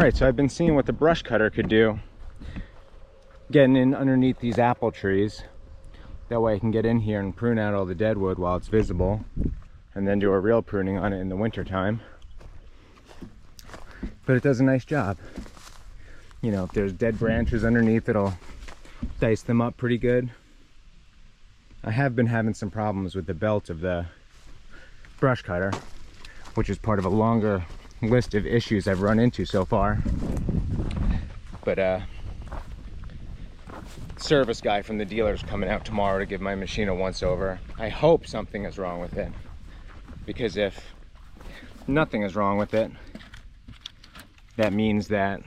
Alright, so I've been seeing what the brush cutter could do, getting in underneath these apple trees. That way I can get in here and prune out all the dead wood while it's visible, and then do a real pruning on it in the winter time. But it does a nice job. You know, if there's dead branches underneath, it'll dice them up pretty good. I have been having some problems with the belt of the brush cutter, which is part of a longer list of issues I've run into so far. But service guy from the dealer's coming out tomorrow to give my machine a once over. I hope something is wrong with it, because if nothing is wrong with it, that means that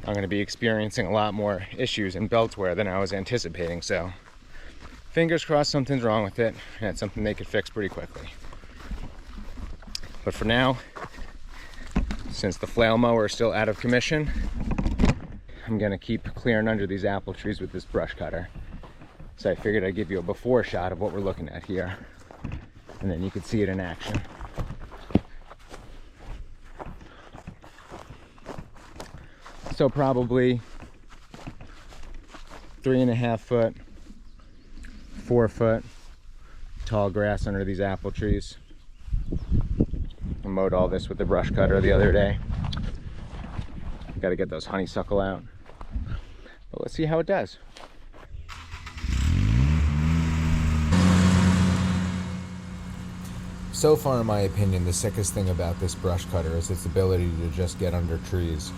I'm going to be experiencing a lot more issues in belt wear than I was anticipating. So fingers crossed something's wrong with it, and it's something they could fix pretty quickly. But for now, since the flail mower is still out of commission, I'm gonna keep clearing under these apple trees with this brush cutter. So I figured I'd give you a before shot of what we're looking at here, and then you could see it in action. So probably 3.5 foot, 4 foot tall grass under these apple trees. I mowed all this with the brush cutter the other day. Got to get those honeysuckle out. But let's see how it does. So far, in my opinion, the sickest thing about this brush cutter is its ability to just get under trees.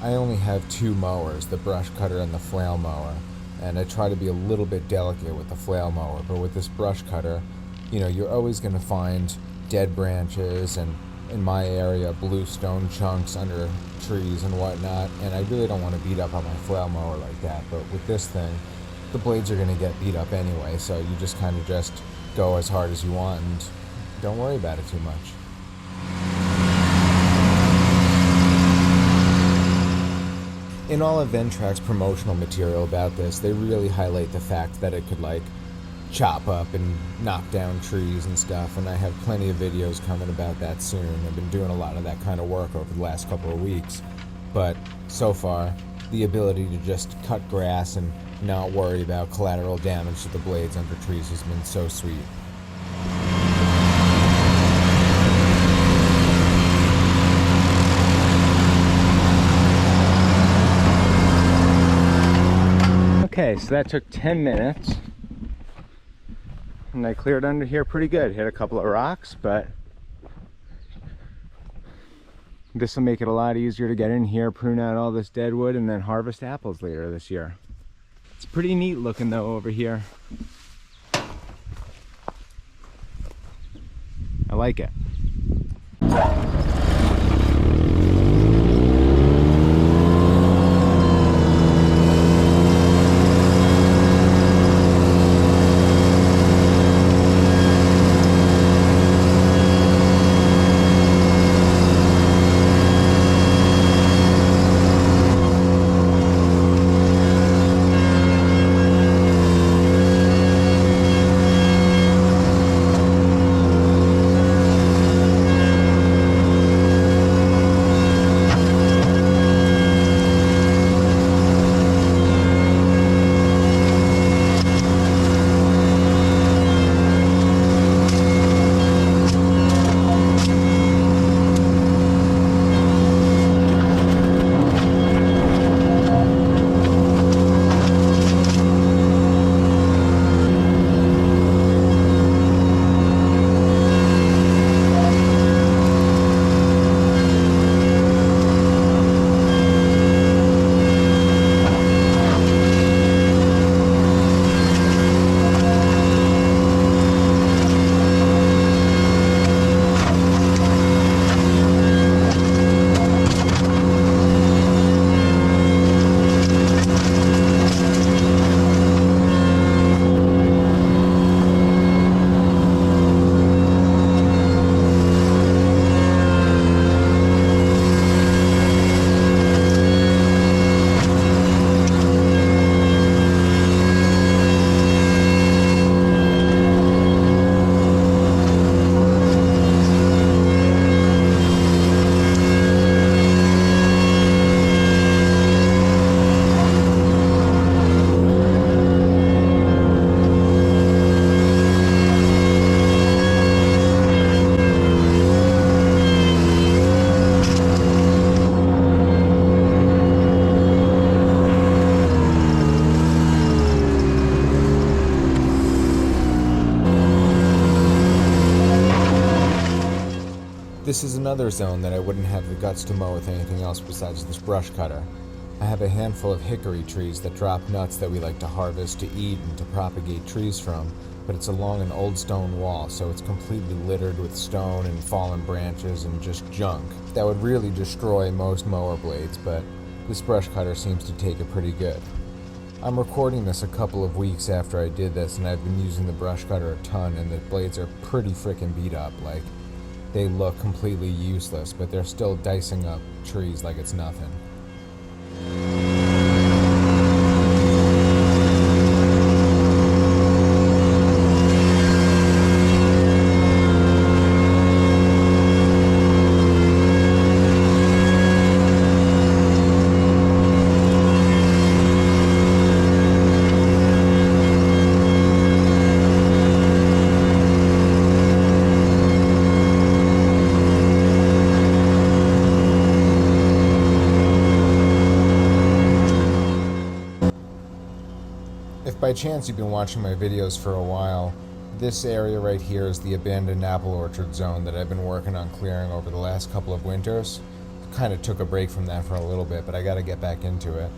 I only have 2 mowers, the brush cutter and the flail mower, and I try to be a little bit delicate with the flail mower, but with this brush cutter, you know, you're always going to find dead branches and, in my area, blue stone chunks under trees and whatnot, and I really don't want to beat up on my flail mower like that. But with this thing, the blades are going to get beat up anyway, so you just kind of just go as hard as you want and don't worry about it too much. In all of Ventrac's promotional material about this, they really highlight the fact that it could, like, chop up and knock down trees and stuff, and I have plenty of videos coming about that soon. I've been doing a lot of that kind of work over the last couple of weeks, but so far the ability to just cut grass and not worry about collateral damage to the blades under trees has been so sweet. Okay, so that took 10 minutes. And I cleared under here pretty good. Hit a couple of rocks, but this will make it a lot easier to get in here, prune out all this dead wood, and then harvest apples later this year. It's pretty neat looking though over here. I like it. This is another zone that I wouldn't have the guts to mow with anything else besides this brush cutter. I have a handful of hickory trees that drop nuts that we like to harvest to eat and to propagate trees from, but it's along an old stone wall, so it's completely littered with stone and fallen branches and just junk that would really destroy most mower blades, but this brush cutter seems to take it pretty good. I'm recording this a couple of weeks after I did this, and I've been using the brush cutter a ton, and the blades are pretty freaking beat up. Like, they look completely useless, but they're still dicing up trees like it's nothing. If by chance you've been watching my videos for a while, this area right here is the abandoned apple orchard zone that I've been working on clearing over the last couple of winters. Kind of took a break from that for a little bit, but I got to get back into it.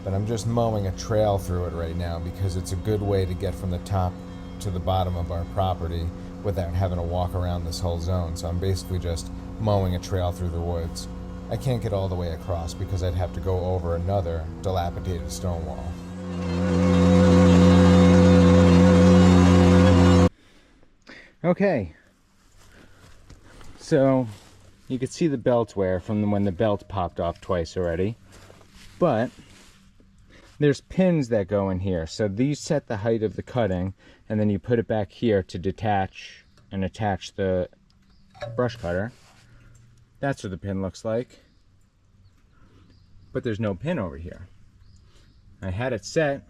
But I'm just mowing a trail through it right now because it's a good way to get from the top to the bottom of our property without having to walk around this whole zone. So I'm basically just mowing a trail through the woods. I can't get all the way across because I'd have to go over another dilapidated stone wall. Okay, so you could see the belt wear from when the belt popped off twice already, but there's pins that go in here. So these set the height of the cutting, and then you put it back here to detach and attach the brush cutter. That's what the pin looks like, but there's no pin over here. I had it set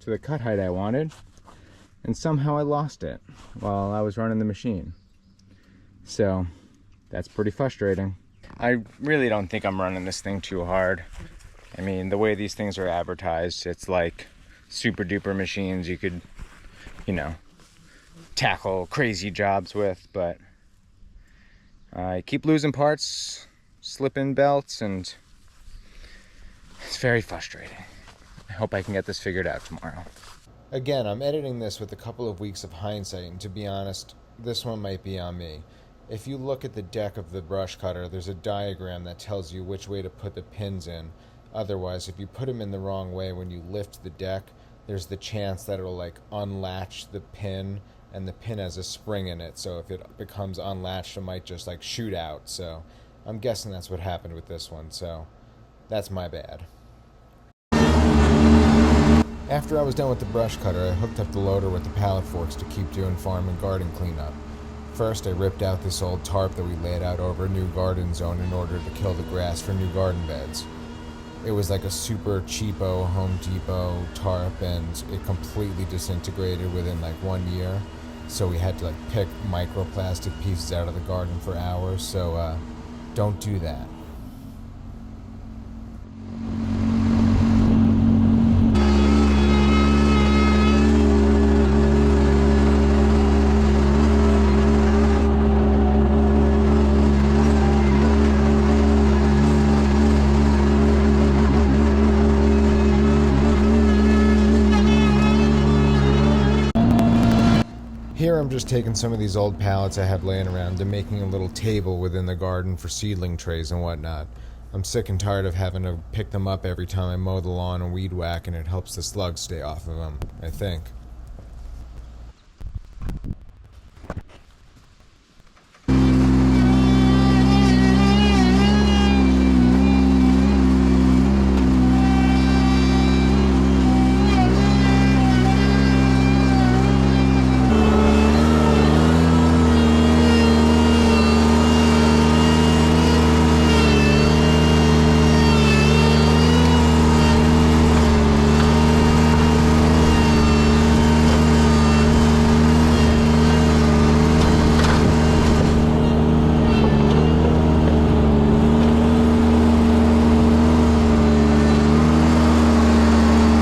to the cut height I wanted, and somehow I lost it while I was running the machine. So that's pretty frustrating. I really don't think I'm running this thing too hard. I mean, the way these things are advertised, it's like super duper machines you could, you know, tackle crazy jobs with, but I keep losing parts, slipping belts, and it's very frustrating. I hope I can get this figured out tomorrow. Again, I'm editing this with a couple of weeks of hindsight, and to be honest, this one might be on me. If you look at the deck of the brush cutter, there's a diagram that tells you which way to put the pins in. Otherwise, if you put them in the wrong way when you lift the deck, there's the chance that it'll like unlatch the pin, and the pin has a spring in it, so if it becomes unlatched, it might just like shoot out. So I'm guessing that's what happened with this one, so that's my bad. After I was done with the brush cutter, I hooked up the loader with the pallet forks to keep doing farm and garden cleanup. First, I ripped out this old tarp that we laid out over a new garden zone in order to kill the grass for new garden beds. It was like a super cheapo Home Depot tarp, and it completely disintegrated within like 1 year. So we had to like pick microplastic pieces out of the garden for hours, so don't do that. Here I'm just taking some of these old pallets I have laying around and making a little table within the garden for seedling trays and whatnot. I'm sick and tired of having to pick them up every time I mow the lawn and weed whack, and it helps the slugs stay off of them, I think.